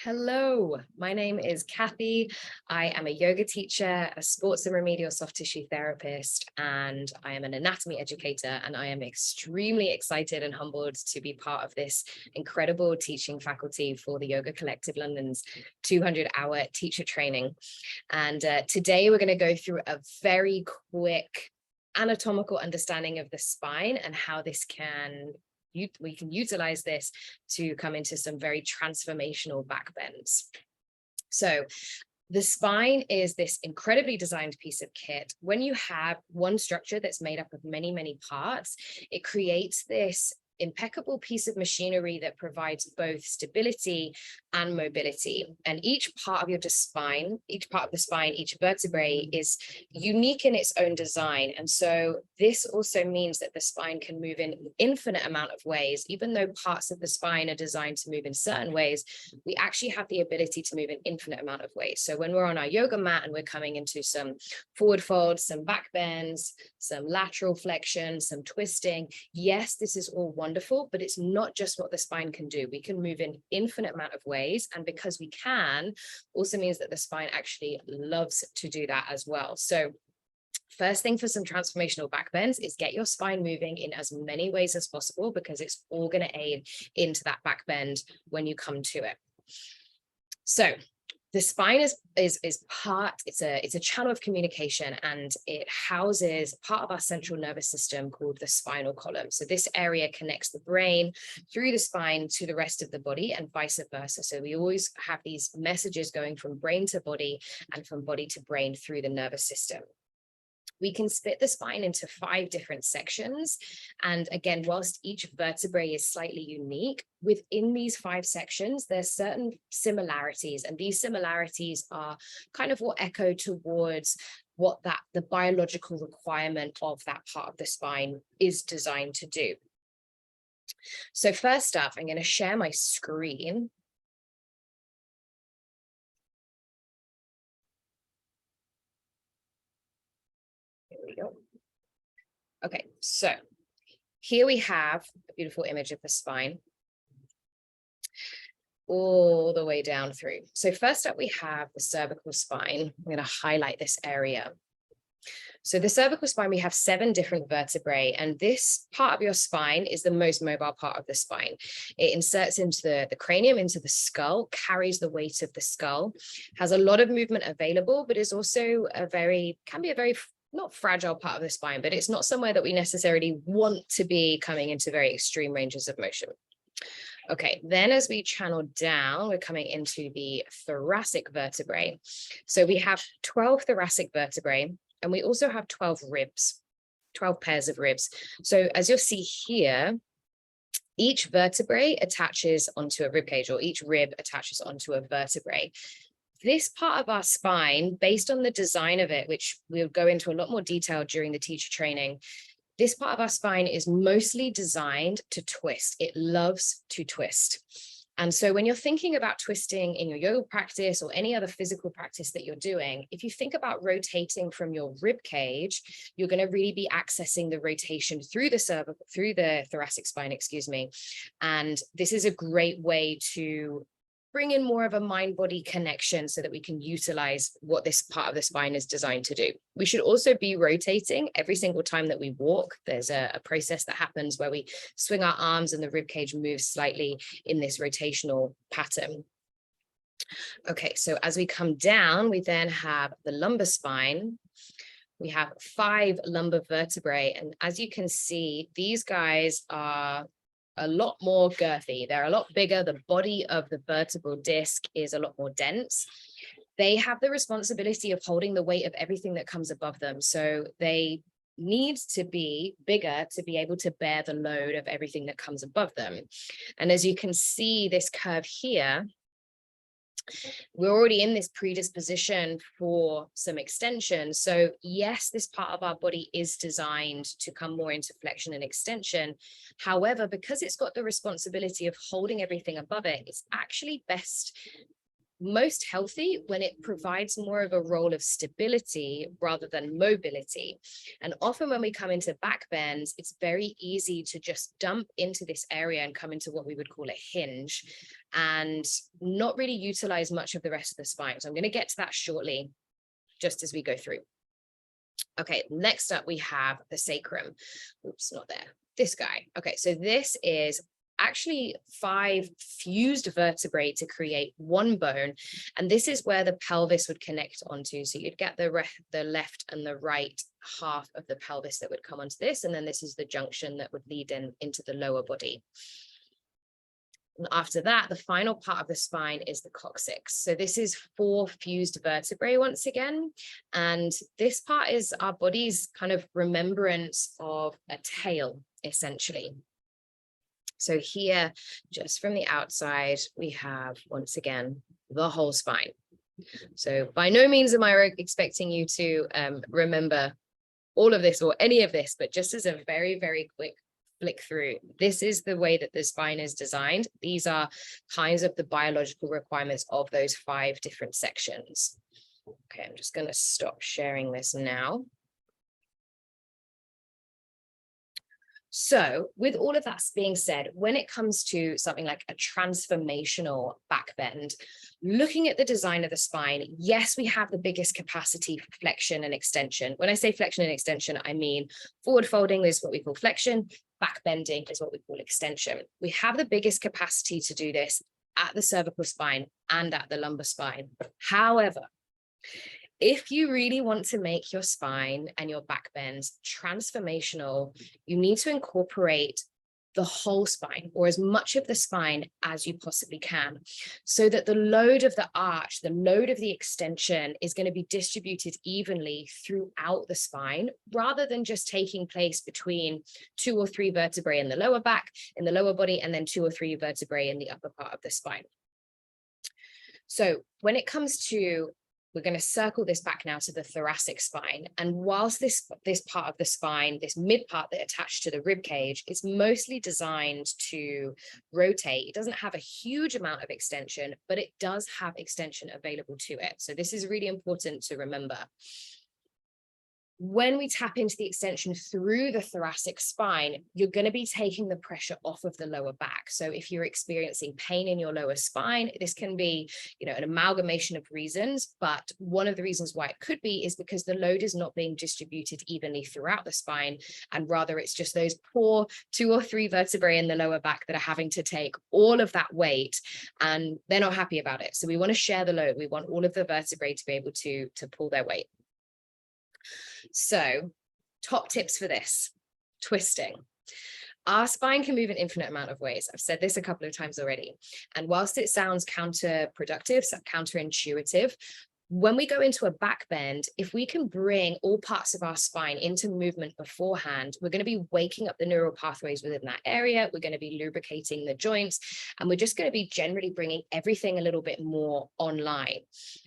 Hello, my name is Kathy. I am a yoga teacher, a sports and remedial soft tissue therapist, and I am an anatomy educator. And I am extremely excited and humbled to be part of this incredible teaching faculty for the Yoga Collective London's 200-hour teacher training. And today we're going to go through a very quick anatomical understanding of the spine and how this we can utilize this to come into some very transformational back bends. So the spine is this incredibly designed piece of kit. When you have one structure that's made up of many, many parts, it creates this impeccable piece of machinery that provides both stability and mobility. And each part of the spine, each vertebrae is unique in its own design. And so this also means that the spine can move in an infinite amount of ways. Even though parts of the spine are designed to move in certain ways, we actually have the ability to move in infinite amount of ways. So when we're on our yoga mat and we're coming into some forward folds, some back bends, some lateral flexion, some twisting, yes, this is all wonderful, but it's not just what the spine can do. We can move in infinite amount of ways. And because we can, also means that the spine actually loves to do that as well. So first thing for some transformational back bends is get your spine moving in as many ways as possible, because it's all going to aid into that back bend when you come to it. So the spine is a channel of communication, and it houses part of our central nervous system called the spinal column. So this area connects the brain through the spine to the rest of the body and vice versa. So we always have these messages going from brain to body and from body to brain through the nervous system. We can split the spine into 5 different sections. And again, whilst each vertebrae is slightly unique, within these 5 sections, there's certain similarities. And these similarities are kind of what echo towards what the biological requirement of that part of the spine is designed to do. So first up, I'm going to share my screen. Here we go. Okay, so here we have a beautiful image of the spine all the way down through. So first up, we have the cervical spine. I'm going to highlight this area. So the cervical spine, we have 7 different vertebrae, and this part of your spine is the most mobile part of the spine. It inserts into the cranium, into the skull, carries the weight of the skull, has a lot of movement available, but is also can be a very not fragile part of the spine, but it's not somewhere that we necessarily want to be coming into very extreme ranges of motion. Okay, then as we channel down, we're coming into the thoracic vertebrae. So we have 12 thoracic vertebrae, and we also have 12 ribs, 12 pairs of ribs. So as you'll see here, each vertebrae attaches onto a rib cage, or each rib attaches onto a vertebrae. This part of our spine, based on the design of it, which we'll go into a lot more detail during the teacher training, this part of our spine is mostly designed to twist. It loves to twist. And so when you're thinking about twisting in your yoga practice or any other physical practice that you're doing, if you think about rotating from your rib cage, you're going to really be accessing the rotation through the thoracic spine, excuse me. And this is a great way to bring in more of a mind-body connection so that we can utilize what this part of the spine is designed to do. We should also be rotating every single time that we walk. There's a process that happens where we swing our arms and the rib cage moves slightly in this rotational pattern. Okay, so as we come down, we then have the lumbar spine. We have 5 lumbar vertebrae, and as you can see, these guys are a lot more girthy. They're a lot bigger. The body of the vertebral disc is a lot more dense. They have the responsibility of holding the weight of everything that comes above them. So they need to be bigger to be able to bear the load of everything that comes above them. And as you can see this curve here, we're already in this predisposition for some extension. So yes, this part of our body is designed to come more into flexion and extension. However, because it's got the responsibility of holding everything above it, it's actually best most healthy when it provides more of a role of stability rather than mobility. And often when we come into back bends, it's very easy to just dump into this area and come into what we would call a hinge and not really utilize much of the rest of the spine. So I'm going to get to that shortly, just as we go through. Okay, next up we have the sacrum. Oops, not there. This guy. Okay, so this is actually 5 fused vertebrae to create one bone, and this is where the pelvis would connect onto. So you'd get the left and the right half of the pelvis that would come onto this, and then this is the junction that would lead into the lower body. And after that, the final part of the spine is the coccyx. So this is 4 fused vertebrae once again. And this part is our body's kind of remembrance of a tail, essentially. So here, just from the outside, we have, once again, the whole spine. So by no means am I expecting you to remember all of this or any of this, but just as a very, very quick flick through, this is the way that the spine is designed. These are kinds of the biological requirements of those 5 different sections. Okay, I'm just going to stop sharing this now. So with all of that being said, when it comes to something like a transformational back bend, looking at the design of the spine, yes, we have the biggest capacity for flexion and extension. When I say flexion and extension, I mean forward folding is what we call flexion, back bending is what we call extension. We have the biggest capacity to do this at the cervical spine and at the lumbar spine. However, if you really want to make your spine and your back bends transformational, you need to incorporate the whole spine, or as much of the spine as you possibly can, so that the load of the arch, the load of the extension is going to be distributed evenly throughout the spine, rather than just taking place between 2 or 3 vertebrae in the lower back, in the lower body, and then 2 or 3 vertebrae in the upper part of the spine. So when it comes to, we're going to circle this back now to the thoracic spine. And whilst this part of the spine, this mid part that attached to the rib cage, is mostly designed to rotate, it doesn't have a huge amount of extension, but it does have extension available to it. So this is really important to remember. When we tap into the extension through the thoracic spine, you're going to be taking the pressure off of the lower back. So if you're experiencing pain in your lower spine, this can be, an amalgamation of reasons, but one of the reasons why it could be is because the load is not being distributed evenly throughout the spine, and rather it's just those poor 2 or 3 vertebrae in the lower back that are having to take all of that weight, and they're not happy about it. So we want to share the load. We want all of the vertebrae to be able to pull their weight. So top tips for this: twisting. Our spine can move an infinite amount of ways. I've said this a couple of times already. And whilst it sounds counterproductive, so counterintuitive, when we go into a back bend, if we can bring all parts of our spine into movement beforehand, we're going to be waking up the neural pathways within that area. We're going to be lubricating the joints, and we're just going to be generally bringing everything a little bit more online.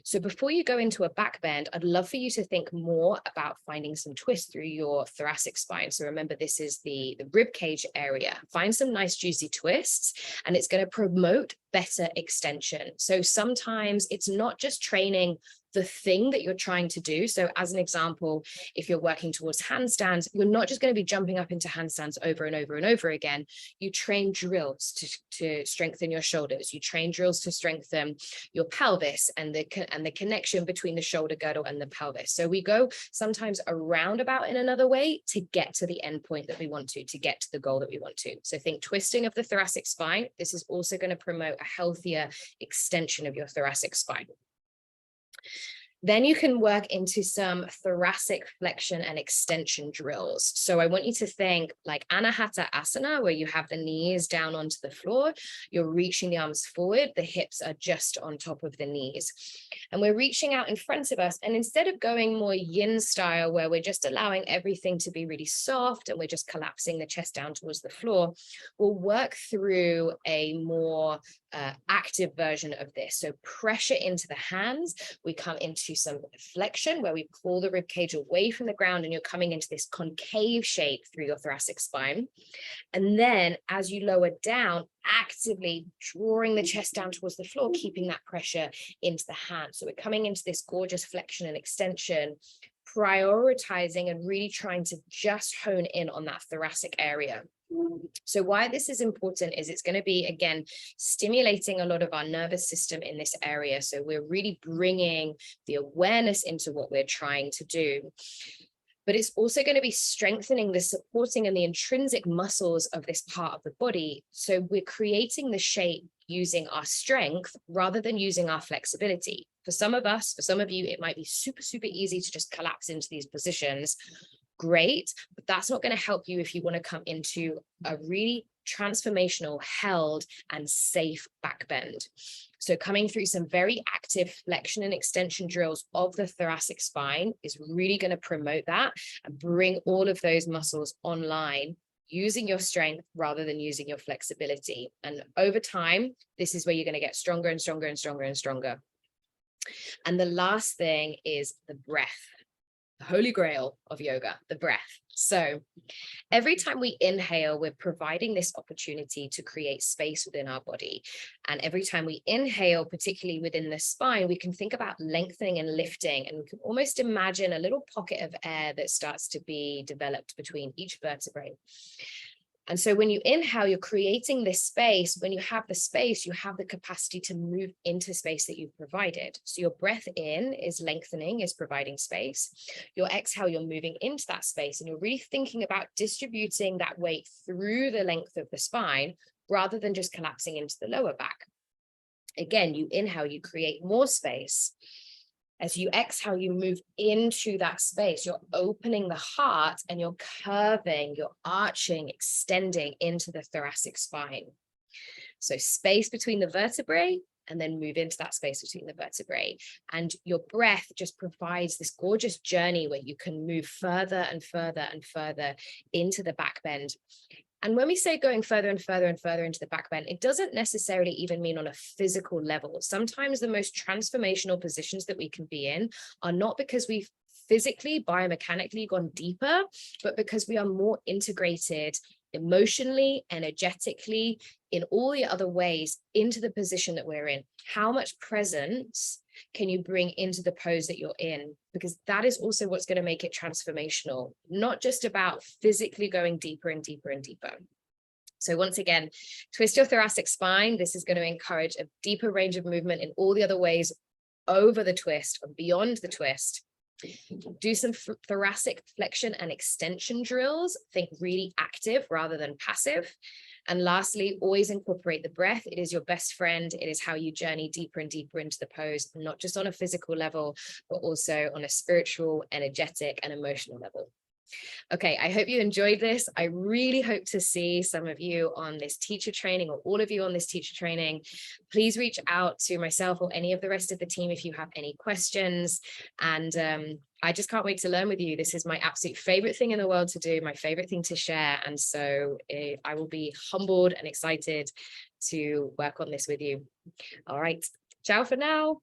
So before you go into a back bend, I'd love for you to think more about finding some twist through your thoracic spine. So remember, this is the rib cage area. Find some nice juicy twists, and it's going to promote better extension. So sometimes it's not just training the thing that you're trying to do. So as an example, if you're working towards handstands, you're not just going to be jumping up into handstands over and over and over again. You train drills to strengthen your shoulders. You train drills to strengthen your pelvis and the connection between the shoulder girdle and the pelvis. So we go sometimes a roundabout in another way to get to the end point that we want to get to the goal that we want to. So think twisting of the thoracic spine. This is also going to promote a healthier extension of your thoracic spine. Then you can work into some thoracic flexion and extension drills. So I want you to think like Anahata Asana, where you have the knees down onto the floor, you're reaching the arms forward, the hips are just on top of the knees. And we're reaching out in front of us. And instead of going more yin style, where we're just allowing everything to be really soft and we're just collapsing the chest down towards the floor, we'll work through a more active version of this. So pressure into the hands, we come into into some flexion where we pull the rib cage away from the ground and you're coming into this concave shape through your thoracic spine. And then as you lower down, actively drawing the chest down towards the floor, keeping that pressure into the hands. So we're coming into this gorgeous flexion and extension, prioritizing and really trying to just hone in on that thoracic area. So why this is important is it's going to be, again, stimulating a lot of our nervous system in this area. So we're really bringing the awareness into what we're trying to do. But it's also going to be strengthening the supporting and the intrinsic muscles of this part of the body. So we're creating the shape using our strength rather than using our flexibility. For some of us, for some of you, it might be super, super easy to just collapse into these positions. Great, but that's not going to help you if you want to come into a really transformational, held, and safe back bend. So coming through some very active flexion and extension drills of the thoracic spine is really going to promote that and bring all of those muscles online, using your strength rather than using your flexibility. And over time, this is where you're going to get stronger and stronger and stronger and stronger. And the last thing is the breath. The holy grail of yoga, the breath. So every time we inhale, we're providing this opportunity to create space within our body. And every time we inhale, particularly within the spine, we can think about lengthening and lifting. And we can almost imagine a little pocket of air that starts to be developed between each vertebrae. And so when you inhale, you're creating this space. When you have the space, you have the capacity to move into space that you've provided. So your breath in is lengthening, is providing space. Your exhale, you're moving into that space, and you're really thinking about distributing that weight through the length of the spine rather than just collapsing into the lower back. Again, you inhale, you create more space. As you exhale, you move into that space. You're opening the heart and you're curving, you're arching, extending into the thoracic spine. So space between the vertebrae, and then move into that space between the vertebrae. And your breath just provides this gorgeous journey where you can move further and further and further into the back bend. And when we say going further and further and further into the back bend, it doesn't necessarily even mean on a physical level. Sometimes the most transformational positions that we can be in are not because we've physically, biomechanically gone deeper, but because we are more integrated emotionally, energetically, in all the other ways into the position that we're in. How much presence can you bring into the pose that you're in? Because that is also what's going to make it transformational, not just about physically going deeper and deeper and deeper. So once again, twist your thoracic spine. This is going to encourage a deeper range of movement in all the other ways over the twist or beyond the twist. Do some thoracic flexion and extension drills. Think really active rather than passive. And lastly, always incorporate the breath. It is your best friend. It is how you journey deeper and deeper into the pose, not just on a physical level, but also on a spiritual, energetic, and emotional level. Okay, I hope you enjoyed this. I really hope to see some of you on this teacher training, or all of you on this teacher training. Please reach out to myself or any of the rest of the team if you have any questions. And I just can't wait to learn with you. This is my absolute favorite thing in the world to do, my favorite thing to share. And so I will be humbled and excited to work on this with you. All right, ciao for now.